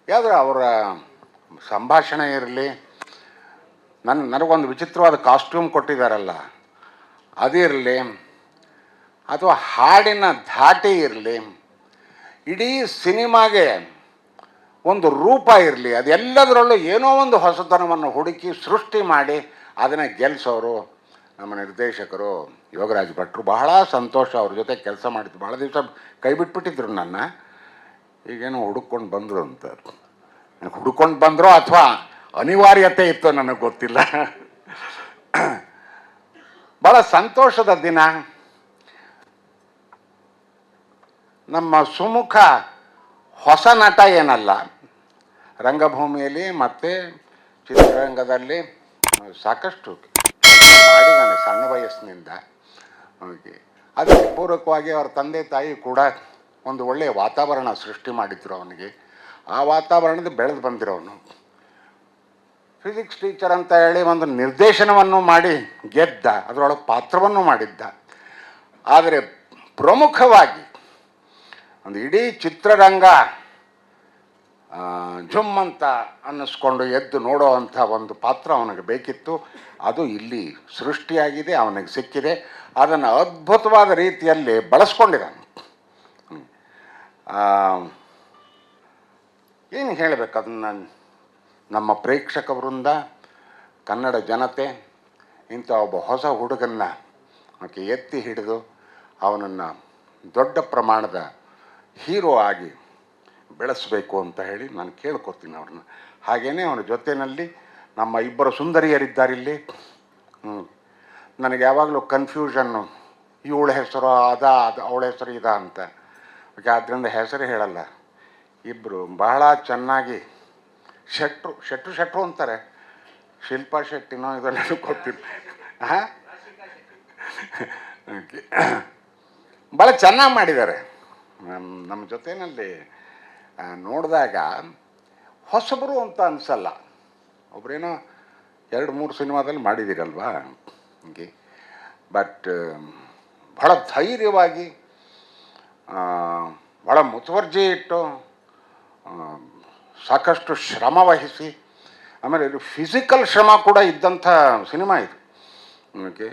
ಯಾವುದಾದ್ರು ಅವರ ಸಂಭಾಷಣೆ ಇರಲಿ, ನನಗೊಂದು ವಿಚಿತ್ರವಾದ ಕಾಸ್ಟ್ಯೂಮ್ ಕೊಟ್ಟಿದ್ದಾರಲ್ಲ ಅದಿರಲಿ, ಅಥವಾ ಹಾಡಿನ ಧಾಟಿ ಇರಲಿ, ಇಡೀ ಸಿನಿಮಾಗೆ ಒಂದು ರೂಪ ಇರಲಿ, ಅದೆಲ್ಲದರಲ್ಲೂ ಏನೋ ಒಂದು ಹೊಸತನವನ್ನು ಹುಡುಕಿ ಸೃಷ್ಟಿ ಮಾಡಿ ಅದನ್ನು ಗೆಲ್ಲಿಸೋರು ನಮ್ಮ ನಿರ್ದೇಶಕರು ಯೋಗರಾಜ್ ಭಟ್ರು. ಬಹಳ ಸಂತೋಷ ಅವ್ರ ಜೊತೆ ಕೆಲಸ ಮಾಡಿದ್ದು. ಭಾಳ ದಿವಸ ಕೈ ಬಿಟ್ಬಿಟ್ಟಿದ್ರು ನನ್ನ, ಈಗೇನೋ ಹುಡುಕೊಂಡು ಬಂದರು ಅಂತ. ಹುಡುಕೊಂಡು ಬಂದರೋ ಅಥವಾ ಅನಿವಾರ್ಯತೆ ಇತ್ತು ನನಗೆ ಗೊತ್ತಿಲ್ಲ. ಭಾಳ ಸಂತೋಷದ ದಿನ. ನಮ್ಮ ಸುಮುಖ ಹೊಸ ನಟ ಏನಲ್ಲ, ರಂಗಭೂಮಿಯಲ್ಲಿ ಮತ್ತು ಚಿತ್ರರಂಗದಲ್ಲಿ ಸಾಕಷ್ಟು ಮಾಡಿದ್ದಾನೆ ಸಣ್ಣ ವಯಸ್ಸಿನಿಂದ. ಅದಕ್ಕೆ ಪೂರಕವಾಗಿ ಅವರ ತಂದೆ ತಾಯಿ ಕೂಡ ಒಂದು ಒಳ್ಳೆಯ ವಾತಾವರಣ ಸೃಷ್ಟಿ ಮಾಡಿದ್ರು ಅವನಿಗೆ. ಆ ವಾತಾವರಣದ ಬೆಳೆದು ಬಂದಿರೋನು. ಫಿಸಿಕ್ಸ್ ಟೀಚರ್ ಅಂತ ಹೇಳಿ ಒಂದು ನಿರ್ದೇಶನವನ್ನು ಮಾಡಿ ಗೆದ್ದ, ಅದರೊಳಗೆ ಪಾತ್ರವನ್ನು ಮಾಡಿದ್ದ. ಆದರೆ ಪ್ರಮುಖವಾಗಿ ಒಂದು ಇಡೀ ಚಿತ್ರರಂಗ ಜುಮ್ ಅಂತ ಅನ್ನಿಸ್ಕೊಂಡು ಎದ್ದು ನೋಡೋ ಅಂಥ ಒಂದು ಪಾತ್ರ ಅವನಿಗೆ ಬೇಕಿತ್ತು. ಅದು ಇಲ್ಲಿ ಸೃಷ್ಟಿಯಾಗಿದೆ, ಅವನಿಗೆ ಸಿಕ್ಕಿದೆ. ಅದನ್ನು ಅದ್ಭುತವಾದ ರೀತಿಯಲ್ಲಿ ಬಳಸ್ಕೊಂಡಿದ್ದಾನೆ. ಏನು ಹೇಳಬೇಕು ಅದನ್ನು, ನಮ್ಮ ಪ್ರೇಕ್ಷಕ ವೃಂದ, ಕನ್ನಡ ಜನತೆ ಇಂಥ ಒಬ್ಬ ಹೊಸ ಹುಡುಗನ್ನ ಎತ್ತಿ ಹಿಡಿದು ಅವನನ್ನು ದೊಡ್ಡ ಪ್ರಮಾಣದ ಹೀರೋ ಆಗಿ ಬೆಳೆಸಬೇಕು ಅಂತ ಹೇಳಿ ನಾನು ಕೇಳ್ಕೊತೀನಿ ಅವ್ರನ್ನ. ಹಾಗೆಯೇ ಅವನ ಜೊತೆಯಲ್ಲಿ ನಮ್ಮ ಇಬ್ಬರು ಸುಂದರಿಯರಿದ್ದಾರಿಲ್ಲಿ. ನನಗೆ ಯಾವಾಗಲೂ ಕನ್ಫ್ಯೂಷನ್ನು, ಇವಳ ಹೆಸರು ಅದು ಅವಳ ಹೆಸರು ಇದ ಅಂತ. ಆದ್ದರಿಂದ ಹೆಸರು ಹೇಳಲ್ಲ. ಇಬ್ಬರು ಬಹಳ ಚೆನ್ನಾಗಿ ಶೆಟ್ರು ಅಂತಾರೆ. ಶಿಲ್ಪಾ ಶೆಟ್ಟಿನೋ ಇದೆಲ್ಲ ಗೊತ್ತಿಲ್ಲ. ಹಾಂ, ಓಕೆ, ಭಾಳ ಚೆನ್ನಾಗಿ ಮಾಡಿದ್ದಾರೆ. ನಮ್ಮ ಜೊತೆಯಲ್ಲಿ ನೋಡಿದಾಗ ಹೊಸಬರು ಅಂತ ಅನಿಸಲ್ಲ. ಒಬ್ಬರೇನೋ 2-3 ಸಿನಿಮಾದಲ್ಲಿ ಮಾಡಿದ್ದೀರಲ್ವಾ ಹಂಗೆ. ಬಟ್ ಭಾಳ ಧೈರ್ಯವಾಗಿ, ಭಾಳ ಮುತುವರ್ಜಿ ಇಟ್ಟು, ಸಾಕಷ್ಟು ಶ್ರಮ ವಹಿಸಿ, ಆಮೇಲೆ ಇದು ಫಿಸಿಕಲ್ ಶ್ರಮ ಕೂಡ ಇದ್ದಂಥ ಸಿನಿಮಾ ಇದು. ಓಕೆ,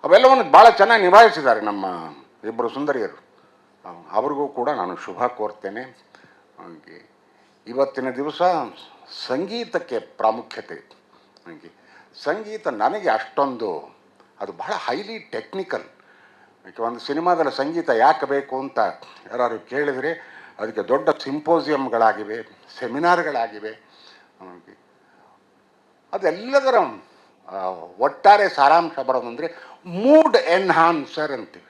ಅವೆಲ್ಲವನ್ನು ಭಾಳ ಚೆನ್ನಾಗಿ ನಿಭಾಯಿಸಿದ್ದಾರೆ ನಮ್ಮ ಇಬ್ಬರು ಸುಂದರಿಯರು. ಅವ್ರಿಗೂ ಕೂಡ ನಾನು ಶುಭ ಕೋರ್ತೇನೆ. ಹಾಗೆ ಇವತ್ತಿನ ದಿವಸ ಸಂಗೀತಕ್ಕೆ ಪ್ರಾಮುಖ್ಯತೆ. ಹಾಗೆ ಸಂಗೀತ ನನಗೆ ಅಷ್ಟೊಂದು, ಅದು ಬಹಳ ಹೈಲಿ ಟೆಕ್ನಿಕಲ್. ಒಂದು ಸಿನಿಮಾದಲ್ಲಿ ಸಂಗೀತ ಯಾಕೆ ಬೇಕು ಅಂತ ಯಾರು ಕೇಳಿದರೆ ಅದಕ್ಕೆ ದೊಡ್ಡ ಸಿಂಪೋಸಿಯಮ್ಗಳಾಗಿವೆ, ಸೆಮಿನಾರ್ಗಳಾಗಿವೆ. ಅದೆಲ್ಲದರ ಒಟ್ಟಾರೆ ಸಾರಾಂಶ ಬರೋದಂದರೆ ಮೂಡ್ ಎನ್ಹಾನ್ಸರ್ ಅಂತೀವಿ.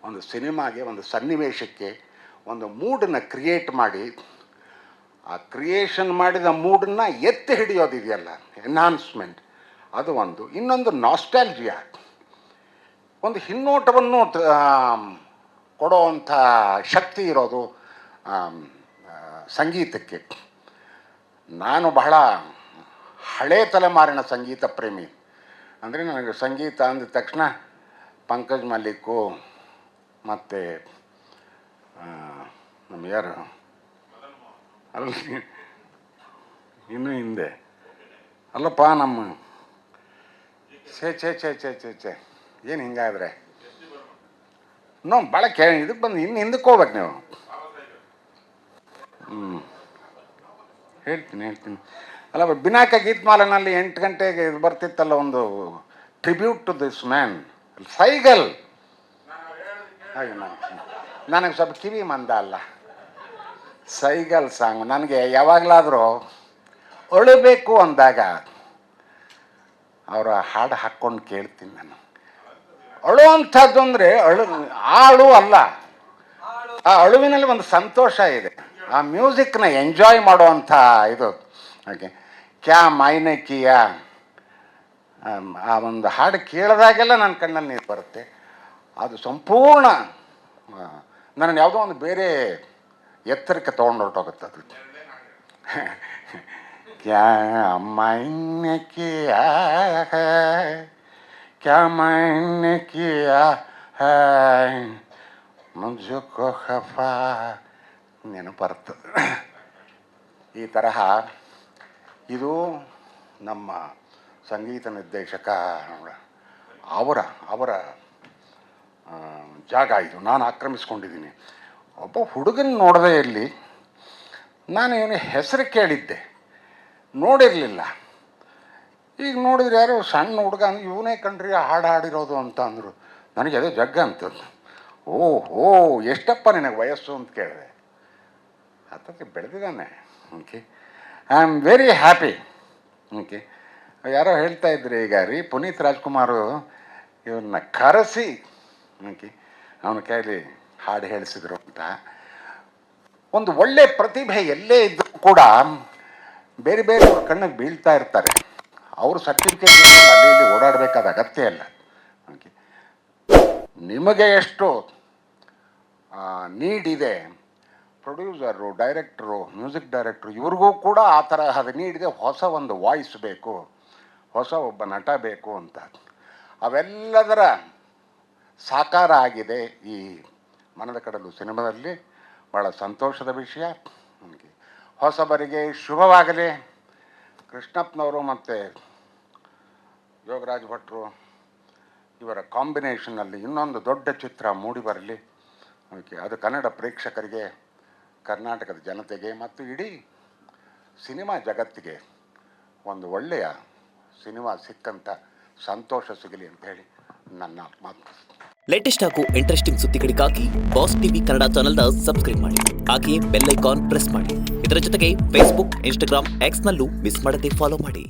ಒಂದು ಸಿನಿಮಾಗೆ, ಒಂದು ಸನ್ನಿವೇಶಕ್ಕೆ ಒಂದು ಮೂಡನ್ನು ಕ್ರಿಯೇಟ್ ಮಾಡಿ, ಆ ಕ್ರಿಯೇಷನ್ ಮಾಡಿದ ಮೂಡನ್ನು ಎತ್ತಿ ಹಿಡಿಯೋದಿದೆಯಲ್ಲ, ಎನ್ಹಾನ್ಸ್ಮೆಂಟ್, ಅದು ಒಂದು. ಇನ್ನೊಂದು ನಾಸ್ಟಾಲ್ಜಿಯಾ, ಒಂದು ಹಿನ್ನೋಟವನ್ನು ಕೊಡೋವಂಥ ಶಕ್ತಿ ಇರೋದು ಸಂಗೀತಕ್ಕೆ. ನಾನು ಬಹಳ ಹಳೇ ತಲೆಮಾರಿನ ಸಂಗೀತ ಪ್ರೇಮಿ. ಅಂದರೆ ನನಗೆ ಸಂಗೀತ ಅಂದ ತಕ್ಷಣ ಪಂಕಜ್ ಮಲ್ಲಿಕ್ಕು ಮತ್ತು ನಮ್ಮ ಯಾರು ಅಲ್ಲಿ ಇನ್ನೂ ಹಿಂದೆ ಅಲ್ಲಪ್ಪ ನಮ್ಮ ಛೇ ಏನು ಹಿಂಗಾದ್ರೆ ಭಾಳ ಇದಕ್ಕೆ ಬಂದು ಇನ್ನು ಹಿಂದಕ್ಕೆ ಹೋಗ್ಬೇಕು ನೀವು. ಹೇಳ್ತೀನಿ ಅಲ್ಲ, ಬಿನಾಕ ಗೀತ್ಮಾಲನಲ್ಲಿ 8 ಗಂಟೆಗೆ ಇದು ಬರ್ತಿತ್ತಲ್ಲ, ಒಂದು tribute to this man, Saigal. ಹಾಗೆ ನನಗೆ ಸ್ವಲ್ಪ ಕಿವಿ ಮಂದ ಅಲ್ಲ, ಸೈಗಲ್ ಸಾಂಗ್ ನನಗೆ ಯಾವಾಗಲಾದರೂ ಅಳಬೇಕು ಅಂದಾಗ ಅವರ ಹಾಡು ಹಾಕ್ಕೊಂಡು ಕೇಳ್ತೀನಿ ನಾನು. ಅಳುವಂಥದ್ದು ಅಂದರೆ ಆಳು ಅಲ್ಲ, ಆ ಅಳುವಿನಲ್ಲಿ ಒಂದು ಸಂತೋಷ ಇದೆ. ಆ ಮ್ಯೂಸಿಕ್ನ ಎಂಜಾಯ್ ಮಾಡುವಂಥ ಇದು. ಹಾಗೆ ಕ್ಯಾ ಮೈನೆ ಕಿಯ, ಆ ಒಂದು ಹಾಡು ಕೇಳಿದಾಗೆಲ್ಲ ನನ್ನ ಕಣ್ಣಲ್ಲಿ ನೀರು ಬರುತ್ತೆ. ಅದು ಸಂಪೂರ್ಣ ನನ್ನ ಯಾವುದೋ ಒಂದು ಬೇರೆ ಎತ್ತರಕ್ಕೆ ತೊಗೊಂಡು ಹೊರಟೋಗುತ್ತೆ ಅದು. ಕ್ಯಾ ಮೈನೆ ಕಿಯ ಹೈ, ಕ್ಯಾ ಮೈನೆ ಕಿಯ ಹೈ, ಮುझको खफा ನೆನಪರ್ತದೆ. ಈ ತರಹ ಇದು ನಮ್ಮ ಸಂಗೀತ ನಿರ್ದೇಶಕ ಅವರ ಜಾಗ ಇದು. ನಾನು ಆಕ್ರಮಿಸ್ಕೊಂಡಿದ್ದೀನಿ. ಒಬ್ಬ ಹುಡುಗನ ನೋಡಿದೆ ಇಲ್ಲಿ. ನಾನು ಇವನ ಹೆಸರು ಕೇಳಿದ್ದೆ, ನೋಡಿರಲಿಲ್ಲ. ಈಗ ನೋಡಿದ್ರೆ ಯಾರೋ ಸಣ್ಣ ಹುಡುಗ ಇವನೇ ಕಣ್ರಿ ಹಾಡು ಹಾಡಿರೋದು ಅಂತ ಅಂದರು. ನನಗೆ ಅದೇ ಜಗ್ಗ ಅಂತದ್ದು. ಓಹೋ, ಎಷ್ಟಪ್ಪ ನಿನಗೆ ವಯಸ್ಸು ಅಂತ ಕೇಳಿದೆ. ಹತ್ತಕ್ಕೆ ಬೆಳೆದಿದ್ದಾನೆ. Okay, I am very happy. Okay, ಯಾರೋ ಹೇಳ್ತಾ ಇದ್ರಿ ಈಗ ರೀ, ಪುನೀತ್ ರಾಜ್ಕುಮಾರು ಇವನ್ನ ಕರೆಸಿ ಓಕೆ ಅವನ ಕೈಲಿ ಹಾಡು ಹೇಳಿಸಿದ್ರು ಅಂತ. ಒಂದು ಒಳ್ಳೆ ಪ್ರತಿಭೆ ಎಲ್ಲೇ ಇದ್ದರೂ ಕೂಡ ಬೇರೆ ಬೇರೆ ಕಣ್ಣಿಗೆ ಬೀಳ್ತಾ ಇರ್ತಾರೆ. ಅವರು ಸರ್ಟಿಫಿಕೇಟ್ ಅಲ್ಲಿ ಇಲ್ಲಿ ಓಡಾಡಬೇಕಾದ ಅಗತ್ಯ ಇಲ್ಲ. ಓಕೆ, ನಿಮಗೆ ಎಷ್ಟು ನೀಡಿದೆ, ಪ್ರೊಡ್ಯೂಸರು, ಡೈರೆಕ್ಟ್ರು, ಮ್ಯೂಸಿಕ್ ಡೈರೆಕ್ಟ್ರು ಇವ್ರಿಗೂ ಕೂಡ ಆ ತರಹದ ನೀಡಿದೆ. ಹೊಸ ಒಂದು ವಾಯ್ಸ್ ಬೇಕು, ಹೊಸ ಒಬ್ಬ ನಟ ಬೇಕು ಅಂತ. ಅವೆಲ್ಲದರ ಸಾಕಾರ ಆಗಿದೆ ಈ ಮನದ ಕಡಲು ಸಿನಿಮಾದಲ್ಲಿ. ಭಾಳ ಸಂತೋಷದ ವಿಷಯ. ಹೊಸಬರಿಗೆ ಶುಭವಾಗಲಿ. ಕೃಷ್ಣಪ್ಪನವರು ಮತ್ತು ಯೋಗರಾಜ್ ಭಟ್ರು ಇವರ ಕಾಂಬಿನೇಷನಲ್ಲಿ ಇನ್ನೊಂದು ದೊಡ್ಡ ಚಿತ್ರ ಮೂಡಿ ಬರಲಿ. ಓಕೆ, ಅದು ಕನ್ನಡ ಪ್ರೇಕ್ಷಕರಿಗೆ, ಕರ್ನಾಟಕದ ಜನತೆಗೆ ಮತ್ತು ಇಡೀ ಸಿನಿಮಾ ಜಗತ್ತಿಗೆ ಒಂದು ಒಳ್ಳೆಯ ಸಿನಿಮಾ ಸಿಕ್ಕಂಥ ಸಂತೋಷ ಸಿಗಲಿ ಅಂತ ಹೇಳಿ ನನ್ನ ಮಾತು. ಲೇಟೆಸ್ಟ್ ಹಾಗೂ ಇಂಟ್ರೆಸ್ಟಿಂಗ್ ಸುದ್ದಿಗಳಿಗಾಗಿ ಬಾಸ್ ಟಿವಿ ಕನ್ನಡ ಚಾನೆಲ್ನ ಸಬ್ಸ್ಕ್ರೈಬ್ ಮಾಡಿ. ಹಾಗೆಯೇ ಬೆಲ್ ಐಕಾನ್ ಪ್ರೆಸ್ ಮಾಡಿ. ಇದರ ಜೊತೆಗೆ ಫೇಸ್ಬುಕ್, ಇನ್ಸ್ಟಾಗ್ರಾಮ್, ಎಕ್ಸ್ನಲ್ಲೂ ಮಿಸ್ ಮಾಡದೆ ಫಾಲೋ ಮಾಡಿ.